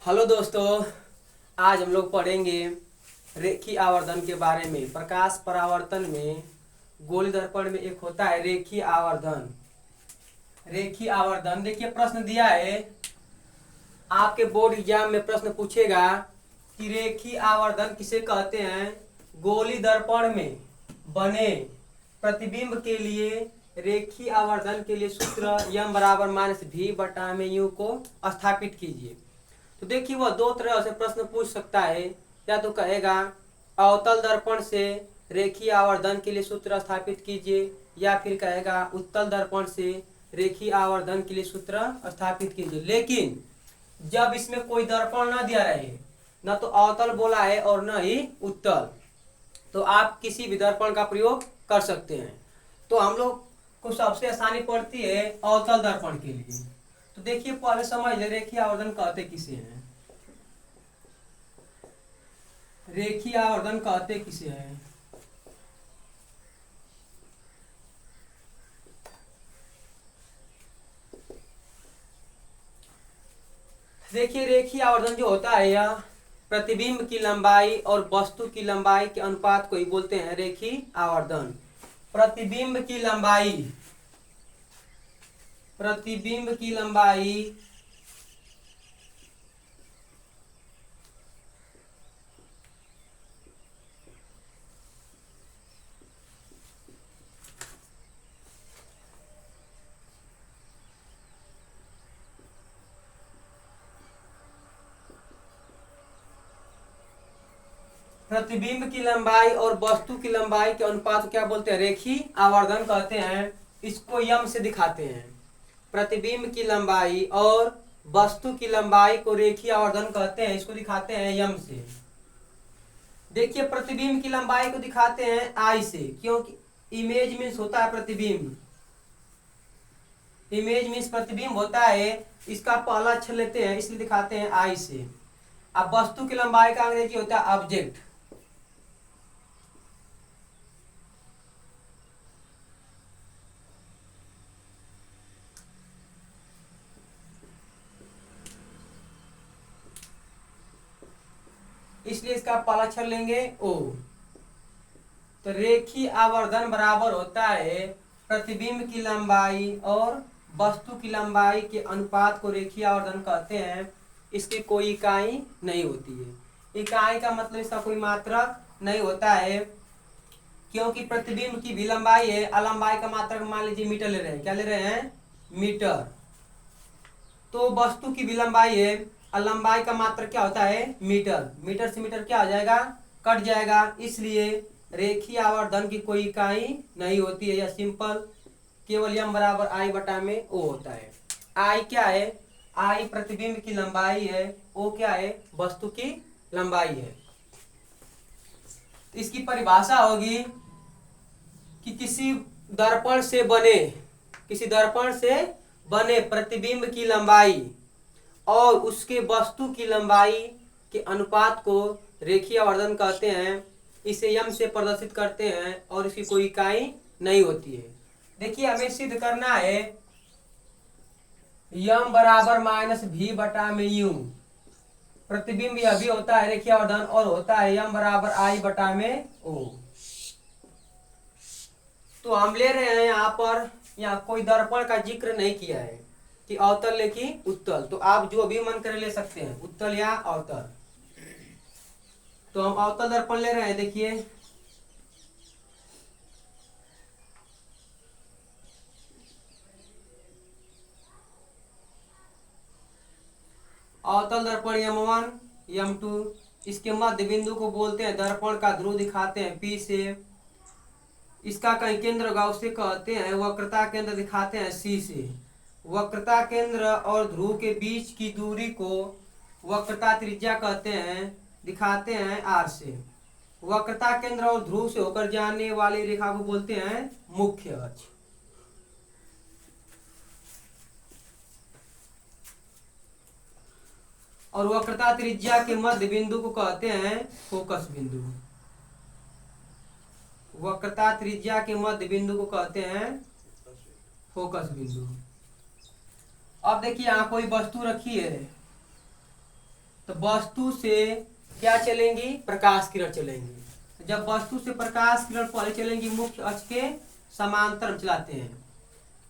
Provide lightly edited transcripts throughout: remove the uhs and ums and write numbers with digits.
Hello दोस्तों। आज हम लोग पढ़ेंगे रेखी आवर्धन के बारे में। प्रकाश परावर्तन में गोली दर्पण में एक होता है रेखी आवर्धन। रेखी आवर्धन देखिए, प्रश्न दिया है आपके बोर्ड एग्जाम में। प्रश्न पूछेगा कि रेखी आवर्धन किसे कहते हैं। गोली दर्पण में बने प्रतिबिंब के लिए रेखी आवर्धन के लिए सूत्र यम बराबर माइनस भी बटा में यू को स्थापित कीजिए। तो देखिए, वह दो तरह से प्रश्न पूछ सकता है। या तो कहेगा अवतल दर्पण से रेखीय आवर्धन के लिए सूत्र स्थापित कीजिए, या फिर कहेगा उत्तल दर्पण से रेखीय आवर्धन के लिए सूत्र स्थापित कीजिए। लेकिन जब इसमें कोई दर्पण न दिया रहे, न तो अवतल बोला है और न ही उत्तल, तो आप किसी भी दर्पण का प्रयोग कर सकते हैं। तो हम लोग को सबसे आसानी पड़ती है अवतल दर्पण के लिए। तो देखिए, पहले समझ ले रेखीय आवर्धन कहते किसे हैं। रेखीय आवर्धन कहते किसे हैं। देखिए, रेखीय आवर्धन जो होता है यह प्रतिबिंब की लंबाई और वस्तु की लंबाई के अनुपात को ही बोलते हैं रेखीय आवर्धन। प्रतिबिंब की लंबाई, प्रतिबिंब की लंबाई प्रतिबिंब की लंबाई और वस्तु की लंबाई के अनुपात को क्या बोलते हैं, रेखीय आवर्धन कहते हैं। इसको यम से दिखाते हैं। प्रतिबिंब की लंबाई और वस्तु की लंबाई को रेखीय आवर्धन कहते हैं। इसको दिखाते हैं यम से। देखिए, प्रतिबिंब की लंबाई को दिखाते हैं आई से, क्योंकि इमेज मीन्स होता है प्रतिबिंब। इमेज मीन्स प्रतिबिंब होता है। इसका पहला अक्षर लेते हैं, इसलिए दिखाते हैं आई से। अब वस्तु की लंबाई का अंग्रेजी होता है ऑब्जेक्ट। इसलिए इसका पहला अक्षर लेंगे ओ। तो रेखीय आवर्धन बराबर होता है प्रतिबिंब की लंबाई और वस्तु की लंबाई के अनुपात को रेखीय आवर्धन कहते हैं। इसकी कोई इकाई नहीं होती है। इकाई का मतलब इसका कोई मात्रक नहीं होता है, क्योंकि प्रतिबिंब की भी लंबाई है। अलंबाई का मात्रक मान लीजिए मीटर ले रहे हैं। क्या ले रहे हैं, मीटर। तो वस्तु की भी लंबाई है। लंबाई का मात्रक क्या होता है, मीटर। मीटर से मीटर क्या हो जाएगा, कट जाएगा। इसलिए रेखीय आवर्धन की कोई इकाई नहीं होती है। यह सिंपल केवल यम बराबर आई बटा में ओ होता है। आई क्या है, आई प्रतिबिंब की लंबाई है। ओ क्या है, वस्तु की लंबाई है। इसकी परिभाषा होगी कि किसी दर्पण से बने प्रतिबिंब की लंबाई और उसके वस्तु की लंबाई के अनुपात को रेखीय आवर्धन कहते हैं। इसे यम से प्रदर्शित करते हैं और इसकी कोई इकाई नहीं होती है। देखिए, हमें सिद्ध करना है यम बराबर माइनस भी बटा में यू। प्रतिबिंब यह भी होता है रेखीय आवर्धन, और होता है यम बराबर आई बटा में ओ। तो हम ले रहे हैं यहाँ पर, यहाँ कोई दर्पण का जिक्र नहीं किया है कि अवतल ले कि उत्तल। तो आप जो भी मन करे ले सकते हैं, उत्तल या अवतल। तो हम अवतल दर्पण ले रहे हैं। देखिए, अवतल दर्पण यम1 यम2। इसके मध्य बिंदु को बोलते हैं दर्पण का ध्रुव, दिखाते हैं पी से। इसका कहीं केंद्र होगा, उसे कहते हैं वक्रता केंद्र, दिखाते हैं सी से। वक्रता केंद्र और ध्रुव के बीच की दूरी को वक्रता त्रिज्या कहते हैं, दिखाते हैं आर से। वक्रता केंद्र और ध्रुव से होकर जाने वाली रेखा को बोलते हैं मुख्य अक्ष। और वक्रता त्रिज्या के मध्य बिंदु को कहते हैं फोकस बिंदु। वक्रता त्रिज्या के मध्य बिंदु को कहते हैं फोकस बिंदु। अब देखिए, यहाँ कोई वस्तु रखी है। तो वस्तु से क्या चलेंगी, प्रकाश किरण चलेंगी। जब वस्तु से प्रकाश किरण पहले चलेंगी मुख्य अक्ष के समांतर हम चलाते हैं।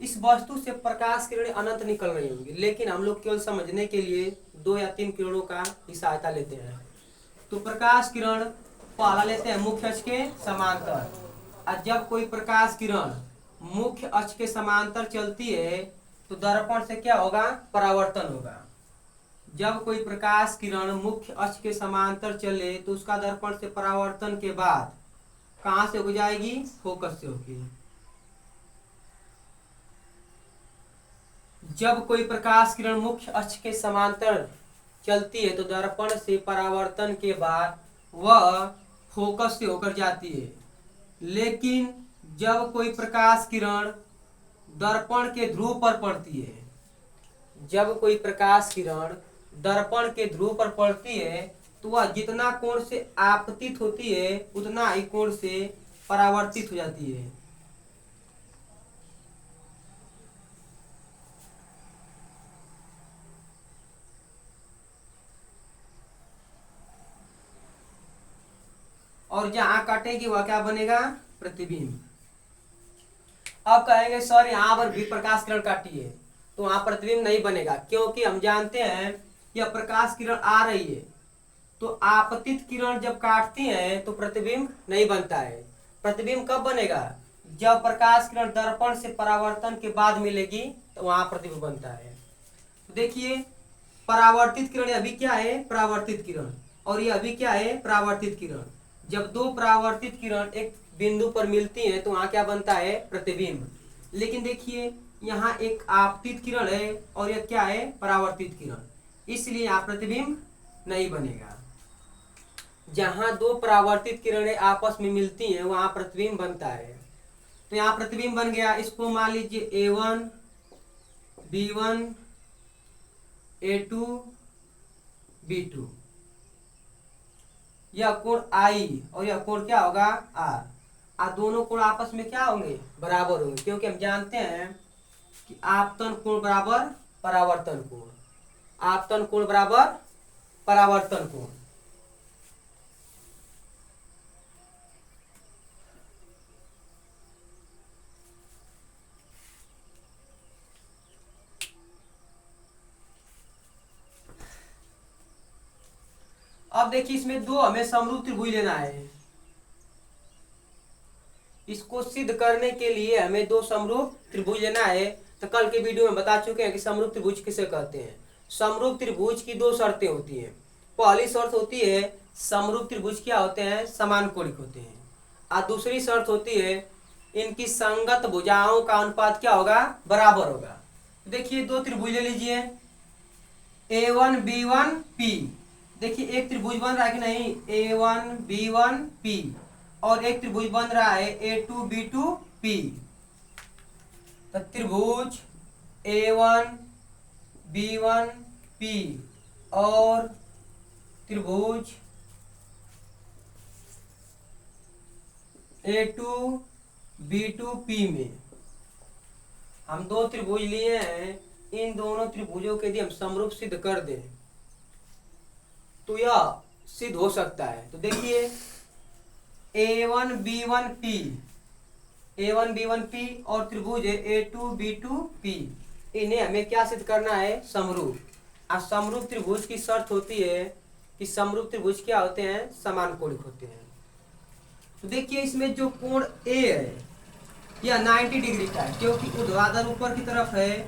इस वस्तु से प्रकाश किरणें अनंत निकल रही होंगी, लेकिन हम लोग केवल समझने के लिए 2 या 3 किरणों का ही सहायता लेते हैं। तो प्रकाश किरण पहला लेते हैं मुख्य अक्ष के समांतर। और जब कोई प्रकाश किरण मुख्य अक्ष के समांतर चलती है तो दर्पण से क्या होगा, परावर्तन होगा। जब कोई प्रकाश किरण मुख्य अक्ष के समांतर चले तो उसका दर्पण से परावर्तन के बाद कहां से हो जाएगी, फोकस से होगी। जब कोई प्रकाश किरण मुख्य अक्ष के समांतर चलती है तो दर्पण से परावर्तन के बाद वह फोकस से होकर जाती है। लेकिन जब कोई प्रकाश किरण दर्पण के ध्रुव पर पड़ती है, जब कोई प्रकाश किरण दर्पण के ध्रुव पर पड़ती है तो वह जितना कोण से आपतित होती है उतना ही कोण से परावर्तित हो जाती है। और जहां काटेगी वह क्या बनेगा, प्रतिबिंब। अब कहेंगे सर यहाँ पर भी प्रकाश किरण काटी है तो वहां प्रतिबिंब नहीं बनेगा, क्योंकि हम जानते हैं कि अब प्रकाश किरण आ रही है तो आपतित किरण जब काटती है तो प्रतिबिंब नहीं बनता है। प्रतिबिंब कब बनेगा, जब प्रकाश किरण दर्पण से परावर्तन के बाद मिलेगी तो वहां प्रतिबिंब बनता है। देखिए परावर्तित किरण अभी क्या है, परावर्तित किरण, और ये अभी क्या है, परावर्तित किरण। जब दो परावर्तित किरण एक बिंदु पर मिलती हैं तो वहां क्या बनता है, प्रतिबिंब। लेकिन देखिए यहाँ एक आपतित किरण है और यह क्या है, परावर्तित किरण, इसलिए यहाँ प्रतिबिंब नहीं बनेगा। जहां दो परावर्तित किरणें आपस में मिलती हैं वहां प्रतिबिंब बनता है। तो यहाँ प्रतिबिंब बन गया। इसको मान लीजिए A1 B1 A2 B2। यह कोण I और यह कोण क्या होगा, R। दोनों कोण आपस में क्या होंगे, बराबर होंगे, क्योंकि हम जानते हैं कि आपतन कोण बराबर परावर्तन कोण, आपतन कोण बराबर परावर्तन कोण। अब देखिए इसमें दो हमें समरूप त्रिभुज लेना है। इसको सिद्ध करने के लिए हमें दो समरूप त्रिभुज लेना है। तो कल के वीडियो में बता चुके हैं कि समरूप त्रिभुज किसे कहते हैं। समरूप त्रिभुज की दो शर्तें होती हैं। पहली शर्त होती है समरूप त्रिभुज क्या होते हैं, समान कोणिक होते हैं। और दूसरी शर्त होती है इनकी संगत भुजाओं का अनुपात क्या होगा, बराबर होगा। देखिए दो त्रिभुज ले लीजिए A1 B1 P। देखिए एक त्रिभुज बन रहा है कि नहीं, A1 B1 P, और एक त्रिभुज बन रहा है A2 B2 P। तो त्रिभुज A1 B1 P और त्रिभुज A2 B2 P में हम दो त्रिभुज लिए हैं। इन दोनों त्रिभुजों के यदि हम समरूप सिद्ध कर दें तो यह सिद्ध हो सकता है। तो देखिए A1 B1 P, A1 B1 P और त्रिभुज A2 B2 P, इन्हें हमें क्या सिद्ध करना है, समरूप। और समरूप त्रिभुज की शर्त होती है कि समरूप त्रिभुज क्या होते हैं, समान कोणिक होते हैं। तो देखिए इसमें जो कोण A है यह 90 डिग्री का है, क्योंकि ऊर्ध्वाधर ऊपर की तरफ है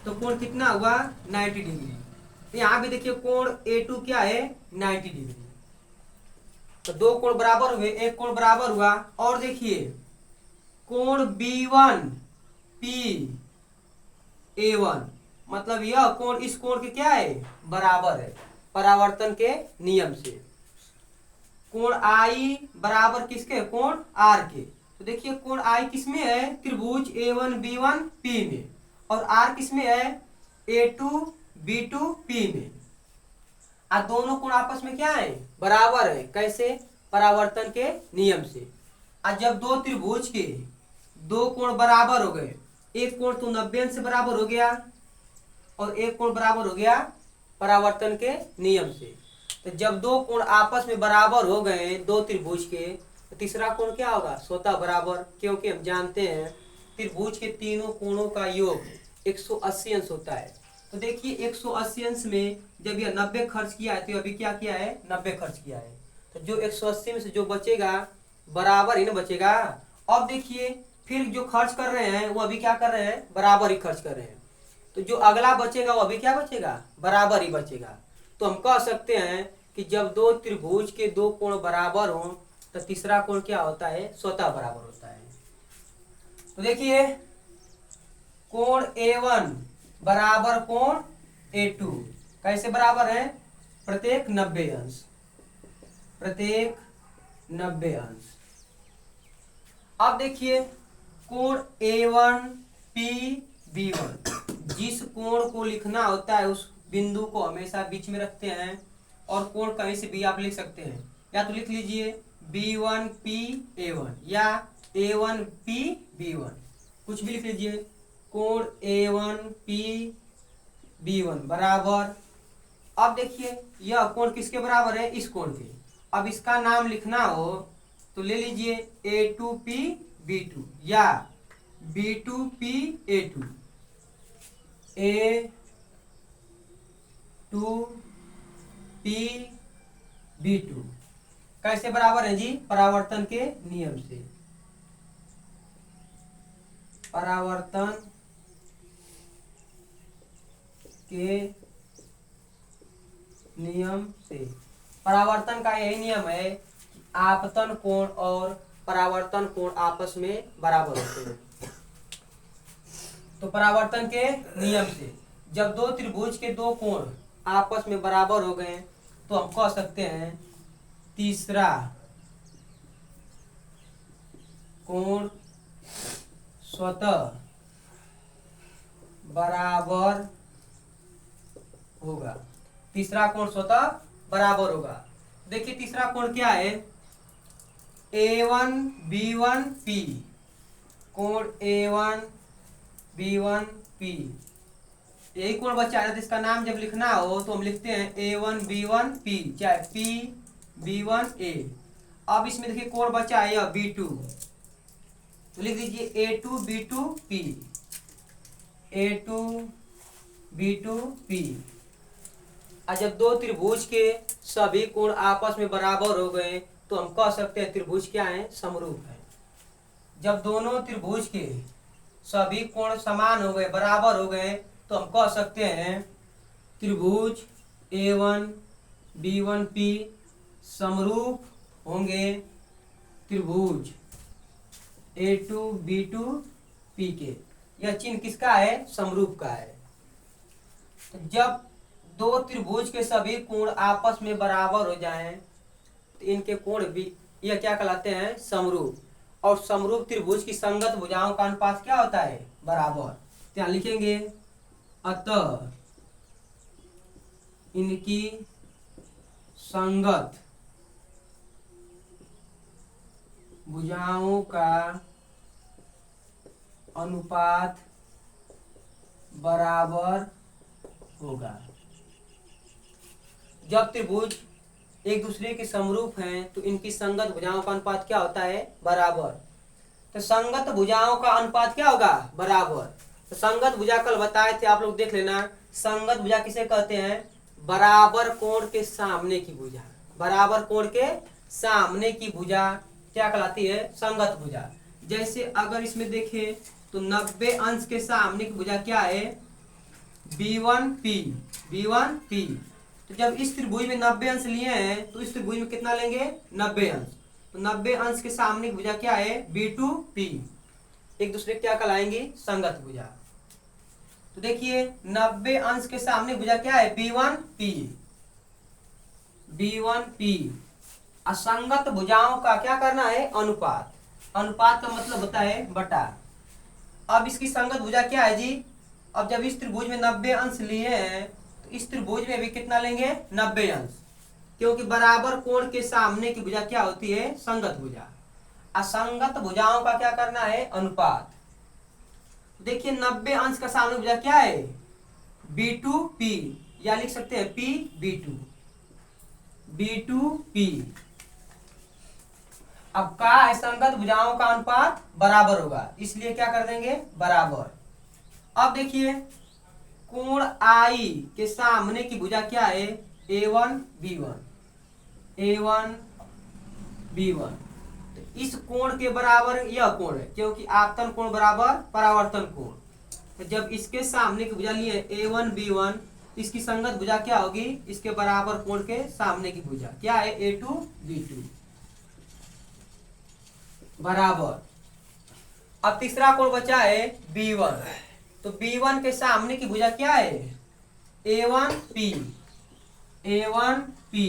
तो कोण कितना हुआ, 90 डिग्री। यहाँ भी देखिए कोण A2 क्या है, 90 डिग्री। तो दो कोण बराबर हुए, एक कोण बराबर हुआ। और देखिए कोण B1 P A1, मतलब यह कोण इस कोण के क्या है, बराबर है, परावर्तन के नियम से। कोण I बराबर किसके, कोण R के। तो देखिए कोण I किसमें है, त्रिभुज A1 B1 P में, और R किसमें है, A2 B2 P में। दोनों कोण आपस में क्या है, बराबर है। कैसे, परावर्तन के नियम से। जब दो त्रिभुज के दो कोण बराबर हो गए, एक कोण तो 90 अंश से बराबर हो गया और एक कोण बराबर हो गया परावर्तन के नियम से। तो जब दो कोण आपस में बराबर हो गए दो त्रिभुज के, तो तीसरा कोण क्या होगा? स्वतः बराबर, क्योंकि हम जानते हैं त्रिभुज के तीनों कोणों का योग 180 अंश होता है। तो देखिए 180 अंश में जब यह 90 खर्च किया है तो अभी क्या किया है? 90 खर्च किया है। तो जो 180 में से जो बचेगा बराबर ही ना बचेगा। अब देखिए फिर जो खर्च कर रहे हैं वो अभी क्या कर रहे हैं? बराबर ही खर्च कर रहे हैं। तो जो अगला बचेगा वो अभी क्या बचेगा? बराबर ही बचेगा। तो हम कह सकते हैं कि जब दो त्रिभुज के दो कोण बराबर हों तो तीसरा कोण क्या होता है? स्वतः बराबर होता है। तो देखिए कोण A1 बराबर कोण A2 कैसे बराबर है? प्रत्येक 90 अंश, प्रत्येक 90 अंश। अब देखिए कोण A1 P B1, जिस कोण को लिखना होता है उस बिंदु को हमेशा बीच में रखते हैं, और कोण कहीं से भी आप लिख सकते हैं। या तो लिख लीजिए B1 P A1 या A1 P B1, कुछ भी लिख लीजिए। कोण A1 P B1 बराबर, अब देखिए यह कोण किसके बराबर है? इस कोण के। अब इसका नाम लिखना हो तो ले लीजिए A2P B2 या B2P A2, A2P B2 कैसे बराबर है जी? परावर्तन के नियम से, परावर्तन के नियम से। परावर्तन का यही नियम है कि आपतन कोण और परावर्तन कोण आपस में बराबर होते हैं। तो परावर्तन के नियम से जब दो त्रिभुज के दो कोण आपस में बराबर हो गए तो हम कह सकते हैं तीसरा कोण स्वतः बराबर होगा। तीसरा कोण स्वतः बराबर होगा। देखिए तीसरा कोण क्या है? A1 B1 P, कोण A1 B1 P, यही कोण बचा है। तो इसका नाम जब लिखना हो तो हम लिखते हैं A1 B1 P चाहे P B1 A। अब इसमें देखिए कोण बचा है यह B2, तो लिख दीजिए A2 B2 P, A2 B2 P। और जब दो त्रिभुज के सभी कोण आपस में बराबर हो गए तो हम कह सकते हैं त्रिभुज क्या है? समरूप है। जब दोनों त्रिभुज के सभी कोण समान हो गए, बराबर हो गए, तो हम कह सकते हैं त्रिभुज A1 B1 P समरूप होंगे त्रिभुज A2 B2 P के। यह चिन्ह किसका है? समरूप का है। तो जब दो त्रिभुज के सभी कोण आपस में बराबर हो जाएं तो इनके कोण भी यह क्या कहलाते हैं? समरूप। और समरूप त्रिभुज की संगत भुजाओं का अनुपात क्या होता है? बराबर। तो यहाँ लिखेंगे अतः इनकी संगत भुजाओं का अनुपात बराबर होगा। जब त्रिभुज एक दूसरे के समरूप हैं तो इनकी संगत भुजाओं का अनुपात क्या होता है? बराबर। तो संगत भुजाओं का अनुपात क्या होगा? बराबर। तो संगत भुजा कल बताए थे, आप लोग देख लेना। संगत भुजा किसे कहते हैं? बराबर कोण के सामने की भुजा। बराबर कोण के सामने की भुजा क्या कहलाती है? संगत भुजा। जैसे अगर इसमें देखें तो 90 अंश के सामने की भुजा क्या है? B1P, B1P। तो जब इस त्रिभुज में 90 अंश लिए हैं तो इस त्रिभुज में कितना लेंगे? 90 अंश। तो 90 अंश के सामने की भुजा क्या है? B2P। एक दूसरे क्या कहलाएंगी? संगत भुजा। तो देखिए 90 अंश के सामने भुजा क्या है? B1P, B1P। असंगत भुजाओं का क्या करना है? अनुपात। अनुपात का मतलब होता है बटा। अब इसकी संगत भुजा क्या है जी? अब जब इस त्रिभुज में 90 अंश लिए हैं तो इस त्रिभुज में भी कितना लेंगे? 90 अंश, क्योंकि बराबर कोण के सामने की भुजा क्या होती है? संगत भुजा। असंगत भुजाओं का क्या करना है? अनुपात। देखिए 90 अंश का सामने भुजा क्या है? B2P, या लिख सकते हैं P B2। B2P। अब का है संगत भुजाओं का अनुपात बराबर होगा, इसलिए क्या कर देंगे बराबर। अब देखिए कोण आई के सामने की भुजा क्या है A1 B1, A1 B1। तो इस कोण के बराबर यह कोण है, क्योंकि आपतन कोण बराबर परावर्तन कोण। तो जब इसके सामने की भुजा लिए A1 B1, इसकी संगत भुजा क्या होगी, इसके बराबर कोण के सामने की भुजा क्या है A2 B2 बराबर। अब तीसरा कोण बचा है B1, तो B1 के सामने की भुजा क्या है A1P, A1P।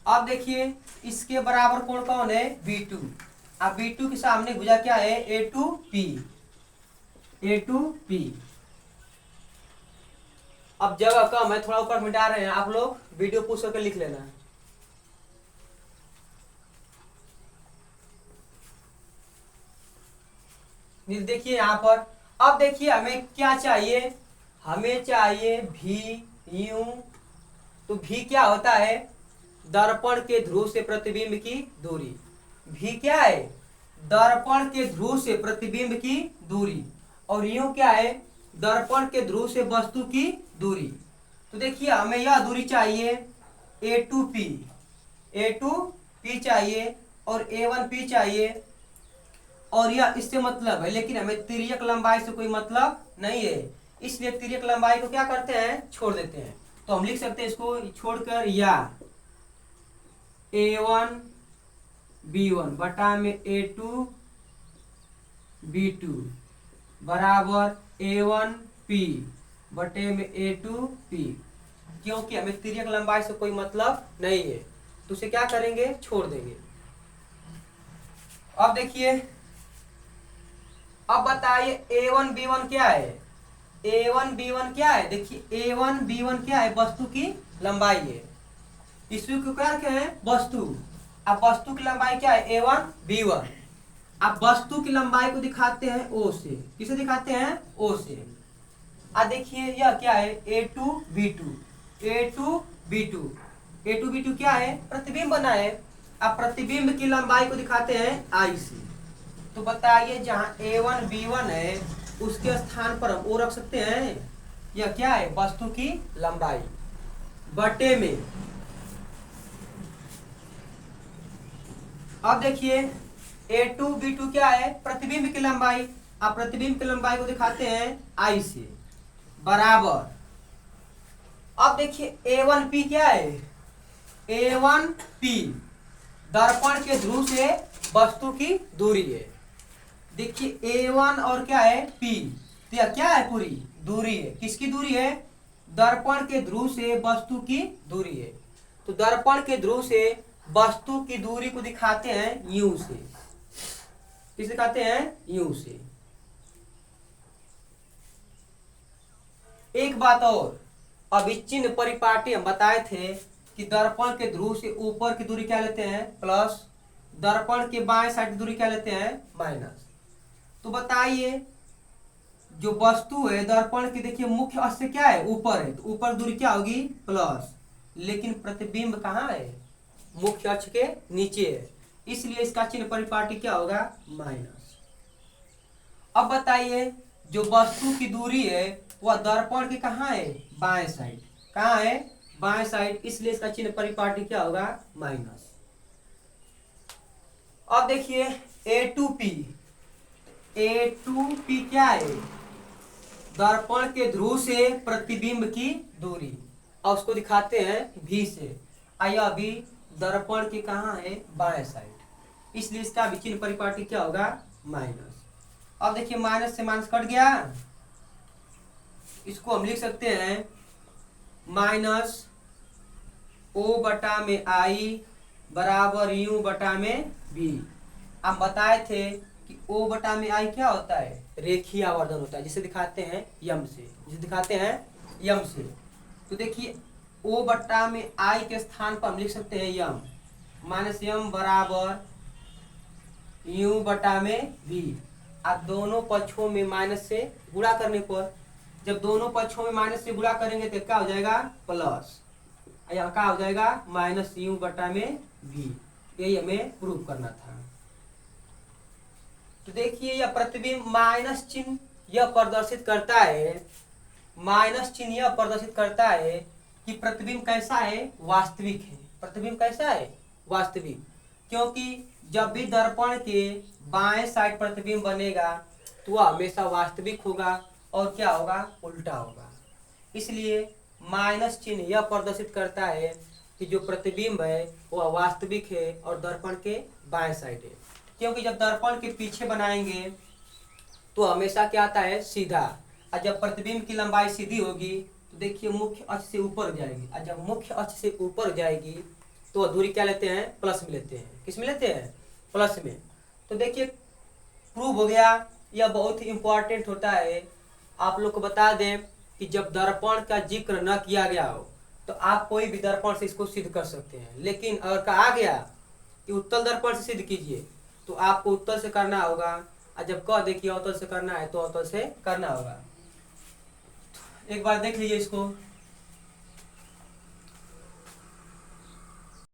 अब देखिए इसके बराबर कोण कौन है B2। अब B2 के सामने भुजा क्या है A2P, A2P। अब जगह कम है, थोड़ा ऊपर मिटा रहे हैं, आप लोग वीडियो पूछ करके लिख लेना। देखिए यहाँ पर, अब देखिए हमें क्या चाहिए, हमें चाहिए भी यू। तो भी क्या होता है दर्पण के ध्रुव से प्रतिबिंब की दूरी। भी क्या है दर्पण के ध्रुव से प्रतिबिंब की दूरी, और यू क्या है दर्पण के ध्रुव से वस्तु की दूरी। तो देखिए हमें यह दूरी चाहिए A2P, A2P चाहिए और A1P चाहिए, और यह इससे मतलब है, लेकिन हमें तिर्यक लंबाई से कोई मतलब नहीं है, इसलिए तिर्यक लंबाई को क्या करते हैं छोड़ देते हैं। तो हम लिख सकते हैं इसको छोड़कर, या A1 B1 बटा में A2 B2 बराबर A1P बटे में A2P। क्योंकि हमें तिर्यक लंबाई से कोई मतलब नहीं है, तो उसे क्या करेंगे छोड़ देंगे। अब देखिए, अब बताइए A1 B1 क्या है, A1 B1 क्या है, देखिए A1 B1 क्या है वस्तु की लंबाई है, इसको क्या रखे हैं वस्तु। अब वस्तु की लंबाई क्या है A1 B1। अब वस्तु की लंबाई को दिखाते हैं O से, किसे दिखाते हैं O से। अब देखिए यह क्या है A2 B2, A2 B2, A2 B2 क्या है प्रतिबिंब बना है। अब प्रतिबिंब की लंबाई को दिखाते हैं I से। तो बताइए जहां A1 B1 है उसके स्थान पर हम O रख सकते हैं। यह क्या है वस्तु की लंबाई बटे में। अब देखिए A2 B2 क्या है प्रतिबिंब की लंबाई। अब प्रतिबिंब की लंबाई को दिखाते हैं I से बराबर। अब देखिए A1P क्या है, A1P दर्पण के ध्रुव से वस्तु की दूरी है। देखिए A1 और क्या है P, तो यह क्या है पूरी दूरी है, किसकी दूरी है दर्पण के ध्रुव से वस्तु की दूरी है। तो दर्पण के ध्रुव से वस्तु की दूरी को दिखाते हैं U से, किसे दिखाते हैं U से। एक बात और, अविच्छिन्न परिपाटी हम बताए थे कि दर्पण के ध्रुव से ऊपर की दूरी क्या लेते हैं प्लस, दर्पण के बाएं साइड की दूरी क्या लेते हैं माइनस। तो बताइए जो वस्तु है दर्पण की, देखिए मुख्य अक्ष से क्या है ऊपर है, तो ऊपर दूरी क्या होगी प्लस, लेकिन प्रतिबिंब कहाँ है मुख्य अक्ष के नीचे है, इसलिए इसका चिन्ह परिपाटी क्या होगा माइनस। अब बताइए जो वस्तु की दूरी है वह दर्पण की कहाँ है बाएं साइड, कहाँ है बाएं साइड, इसलिए इसका चिन्ह परिपाटी क्या होगा माइनस। अब देखिए A2P, A2P क्या है दर्पण के ध्रुव से प्रतिबिंब की दूरी, और उसको दिखाते हैं V से। आया भी दर्पण के कहाँ है बाएं साइड, इसलिए इसका भी चिन्ह परिपाटी क्या होगा माइनस। अब देखिए माइनस से माइनस कट गया, इसको हम लिख सकते हैं माइनस O बटा में I बराबर U बटा में B। हम बताए थे कि O बटा में I क्या होता है रेखीय आवर्धन होता है, जिसे दिखाते हैं यम से, जिसे दिखाते हैं यम से। तो देखिए O बटा में I के स्थान पर हम लिख सकते हैं यम, माइनस यम बराबर U बटा में V। अब दोनों पक्षों में माइनस से गुणा करने पर, जब दोनों पक्षों में माइनस से गुणा करेंगे तो क्या हो जाएगा प्लस। यहाँ क्या हो जाएगा माइनस यू बटा में वी, यही हमें प्रूव करना था। तो देखिए यह प्रतिबिंब माइनस चिन्ह यह प्रदर्शित करता है, माइनस चिन्ह यह प्रदर्शित करता है कि प्रतिबिंब कैसा है, वास्तविक है। प्रतिबिंब कैसा है, वास्तविक। क्योंकि जब भी दर्पण के बाएं साइड प्रतिबिंब बनेगा तो वह हमेशा वास्तविक होगा और क्या होगा, उल्टा होगा। इसलिए माइनस चिन्ह यह प्रदर्शित करता है कि जो प्रतिबिंब है वह वास्तविक है और दर्पण के बाएं साइड है। क्योंकि जब दर्पण के पीछे बनाएंगे तो हमेशा क्या आता है, सीधा। और जब प्रतिबिंब की लंबाई सीधी होगी तो देखिए मुख्य अक्ष से ऊपर जाएगी, और जब मुख्य अक्ष से ऊपर जाएगी तो दूरी क्या लेते हैं, प्लस में लेते हैं। किस में लेते हैं, प्लस में। तो देखिए प्रूव हो गया। यह बहुत ही इंपॉर्टेंट होता है। आप लोग को बता दें कि जब दर्पण का जिक्र न किया गया हो तो आप कोई भी दर्पण से इसको सिद्ध कर सकते हैं, लेकिन अगर कहा गया कि उत्तल दर्पण से सिद्ध कीजिए तो आपको उत्तल से करना होगा, और जब कह दे कि अवतल से करना है तो अवतल से करना होगा। एक बार देख लीजिए इसको।